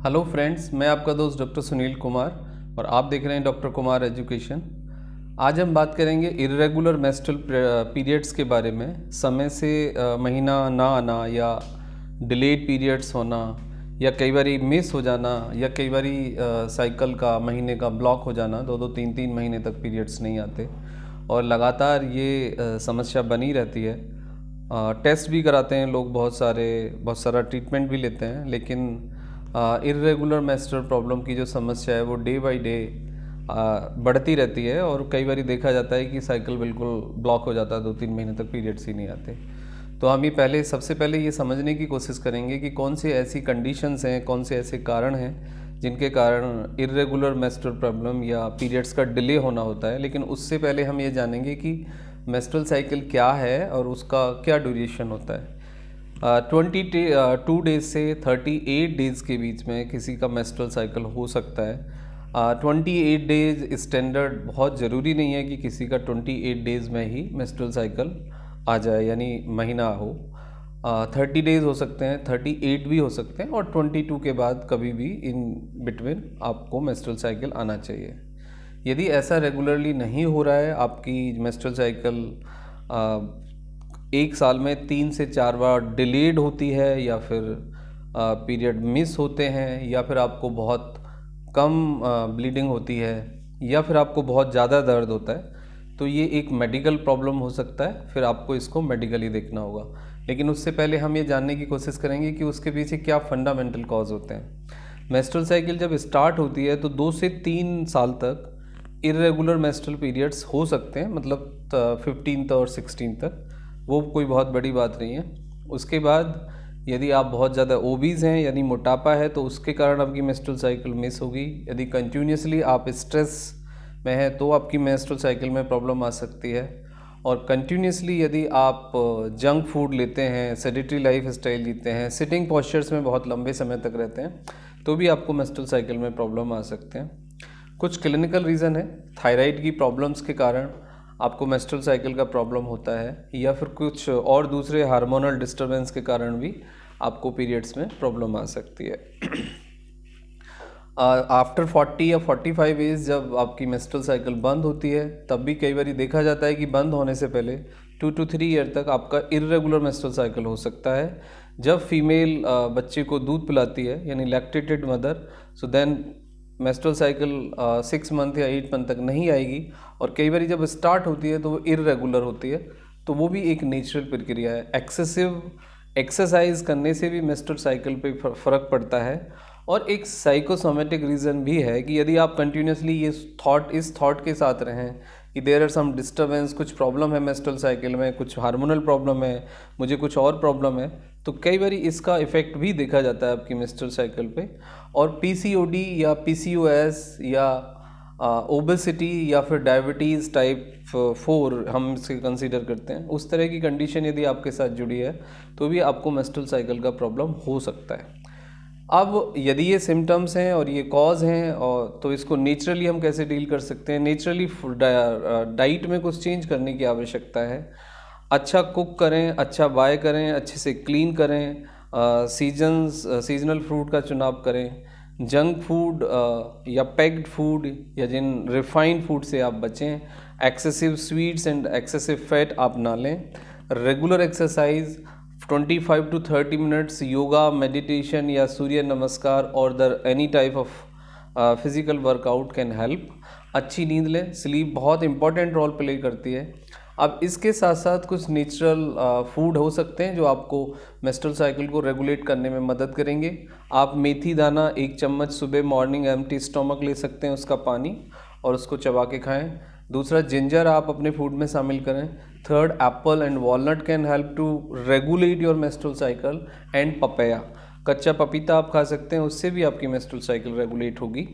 Hello friends, मैं आपका दोस्त डॉक्टर सुनील कुमार और आप देख रहे हैं डॉक्टर कुमार एजुकेशन। आज हम बात करेंगे इर्रेगुलर मेंस्ट्रुअल पीरियड्स के बारे में। समय से महीना ना आना या डिलेड पीरियड्स होना या कई बारी मिस हो जाना या कई बारी साइकिल का महीने का ब्लॉक हो जाना, 2-3 महीने तक पीरियड्स नहीं आते और लगातार ये समस्या बनी रहती है। टेस्ट भी कराते हैं लोग, बहुत सारा ट्रीटमेंट भी लेते हैं, लेकिन इर्रेगुलर मेंस्ट्रुअल प्रॉब्लम की जो समस्या है वो डे बाय डे बढ़ती रहती है और कई बार देखा जाता है कि साइकिल बिल्कुल ब्लॉक हो जाता है, 2-3 महीने तक पीरियड्स ही नहीं आते। तो हम ये सबसे पहले ये समझने की कोशिश करेंगे कि कौन सी ऐसी कंडीशंस हैं, कौन से ऐसे कारण हैं जिनके कारण इर्रेगुलर मेंस्ट्रुअल प्रॉब्लम या पीरियड्स का डिले होना होता है। लेकिन उससे पहले हम ये जानेंगे कि मेंस्ट्रुअल साइकिल क्या है और उसका क्या ड्यूरेशन होता है। 22 डेज से 38 डेज़ के बीच में किसी का मेंस्ट्रुअल साइकिल हो सकता है। 28 डेज स्टैंडर्ड, बहुत ज़रूरी नहीं है कि किसी का 28 डेज़ में ही मेंस्ट्रुअल साइकिल आ जाए यानी महीना हो। 30 डेज़ हो सकते हैं, 38 भी हो सकते हैं और 22 के बाद कभी भी इन बिटवीन आपको मेंस्ट्रुअल साइकिल आना चाहिए। यदि ऐसा रेगुलरली नहीं हो रहा है, आपकी मेंस्ट्रुअल साइकिल एक साल में 3 से 4 बार डिलेड होती है या फिर पीरियड मिस होते हैं या फिर आपको बहुत कम ब्लीडिंग होती है या फिर आपको बहुत ज़्यादा दर्द होता है, तो ये एक मेडिकल प्रॉब्लम हो सकता है। फिर आपको इसको मेडिकली देखना होगा। लेकिन उससे पहले हम ये जानने की कोशिश करेंगे कि उसके पीछे क्या फंडामेंटल कॉज होते हैं। मेंस्ट्रुअल साइकिल जब स्टार्ट होती है तो 2 से 3 साल तक इर्रेगुलर मेंस्ट्रुअल पीरियड्स हो सकते हैं, मतलब 15th और 16th तक, वो कोई बहुत बड़ी बात नहीं है। उसके बाद यदि आप बहुत ज़्यादा ओबीज़ हैं यानी मोटापा है तो उसके कारण आपकी मेंस्ट्रुअल साइकिल मिस होगी। यदि कंटिन्यूसली आप स्ट्रेस में हैं तो आपकी मेंस्ट्रुअल साइकिल में प्रॉब्लम आ सकती है। और कंटिन्यूसली यदि आप जंक फूड लेते हैं, सेडेटरी लाइफ स्टाइल जीते हैं, सिटिंग पोस्चर्स में बहुत लंबे समय तक रहते हैं, तो भी आपको मेंस्ट्रुअल साइकिल में प्रॉब्लम आ सकते हैं। कुछ क्लिनिकल रीज़न है, थायराइड की प्रॉब्लम्स के कारण आपको मेंस्ट्रुअल साइकिल का प्रॉब्लम होता है या फिर कुछ और दूसरे हार्मोनल डिस्टर्बेंस के कारण भी आपको पीरियड्स में प्रॉब्लम आ सकती है। आफ्टर 40 या 45 एज जब आपकी मेंस्ट्रुअल साइकिल बंद होती है, तब भी कई बार देखा जाता है कि बंद होने से पहले 2 to 3 ईयर तक आपका इर्रेगुलर मेंस्ट्रुअल साइकिल हो सकता है। जब फीमेल बच्चे को दूध पिलाती है यानी lactated mother, so then menstrual cycle 6 month या 8 मंथ तक नहीं आएगी और कई बार जब स्टार्ट होती है तो वो इर्रेगुलर होती है। तो वो भी एक नेचुरल प्रक्रिया है। एक्सेसिव एक्सरसाइज करने से भी मेंस्ट्रुअल साइकिल पे फ़र्क पड़ता है। और एक साइकोसोमेटिक रीज़न भी है कि यदि आप कंटिन्यूसली ये इस थॉट के साथ रहें कि देयर आर सम डिस्टर्बेंस, कुछ प्रॉब्लम है मेंस्ट्रुअल साइकिल में, कुछ हार्मोनल प्रॉब्लम है, मुझे कुछ और प्रॉब्लम है, तो कई बार इसका इफ़ेक्ट भी देखा जाता है आपकी मेंस्ट्रुअल साइकिल पे। और पीसीओडी या पीसीओएस या ओबेसिटी या फिर डायबिटीज़ टाइप 4 हम इसे कंसीडर करते हैं, उस तरह की कंडीशन यदि आपके साथ जुड़ी है तो भी आपको मेंस्ट्रुअल साइकिल का प्रॉब्लम हो सकता है। अब यदि ये सिम्टम्स हैं और ये कॉज हैं और तो इसको नेचुरली हम कैसे डील कर सकते हैं। नेचुरली डाइट में कुछ चेंज करने की आवश्यकता है। अच्छा कुक करें, अच्छा बाय करें, अच्छे से क्लीन करें, सीजनल फ्रूट का चुनाव करें, जंक फूड या पैक्ड फूड या जिन रिफाइंड फूड से आप बचें, excessive sweets and excessive fat आप ना लें, regular exercise 25 to 30 minutes yoga, meditation या सूर्य नमस्कार और the any type of physical workout can help. अच्छी नींद लें, स्लीप बहुत इंपॉर्टेंट रोल प्ले करती है। अब इसके साथ साथ कुछ नेचुरल फूड हो सकते हैं जो आपको मेंस्ट्रुअल साइकिल को रेगुलेट करने में मदद करेंगे। आप मेथी दाना 1 चम्मच सुबह मॉर्निंग एम्प्टी स्टोमक ले सकते हैं, उसका पानी, और उसको चबा के खाएं। दूसरा, जिंजर आप अपने फूड में शामिल करें। Third, apple and walnut can help to regulate your menstrual cycle. And papaya, कच्चा पपीता आप खा सकते हैं, उससे भी आपकी मेंस्ट्रुअल साइकिल रेगुलेट होगी।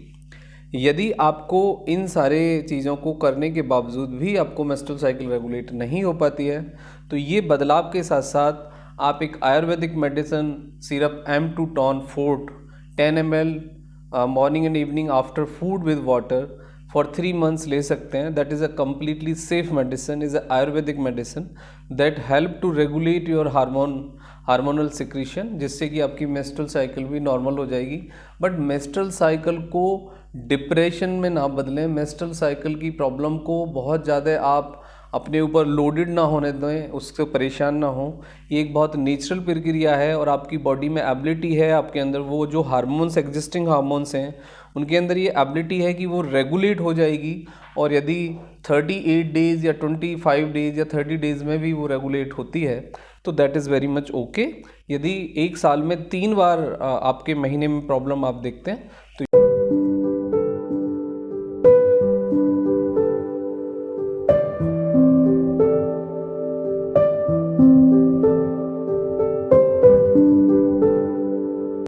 यदि आपको इन सारे चीज़ों को करने के बावजूद भी आपको मेंस्ट्रुअल साइकिल रेगुलेट नहीं हो पाती है, तो ये बदलाव के साथ साथ आप एक Ayurvedic medicine syrup M2 tone forte 10 ml morning and evening after food with water for 3 months ले सकते हैं। That is a completely safe medicine, is a Ayurvedic medicine that help to regulate your hormone hormonal secretion, जिससे कि आपकी menstrual cycle भी normal हो जाएगी। But menstrual cycle को डिप्रेशन में ना बदलें, मेंस्ट्रुअल साइकिल की प्रॉब्लम को बहुत ज़्यादा आप अपने ऊपर लोडेड ना होने दें, उससे परेशान ना हो। ये एक बहुत नेचुरल प्रक्रिया है और आपकी बॉडी में एबिलिटी है, आपके अंदर वो जो हार्मोन्स, एग्जिस्टिंग हार्मोन्स हैं, उनके अंदर ये एबिलिटी है कि वो रेगुलेट हो जाएगी। और यदि 38 डेज़ या 25 डेज़ या 30 डेज़ में भी वो रेगुलेट होती है तो that is very much okay. यदि एक साल में 3 बार आपके महीने में प्रॉब्लम आप देखते हैं तो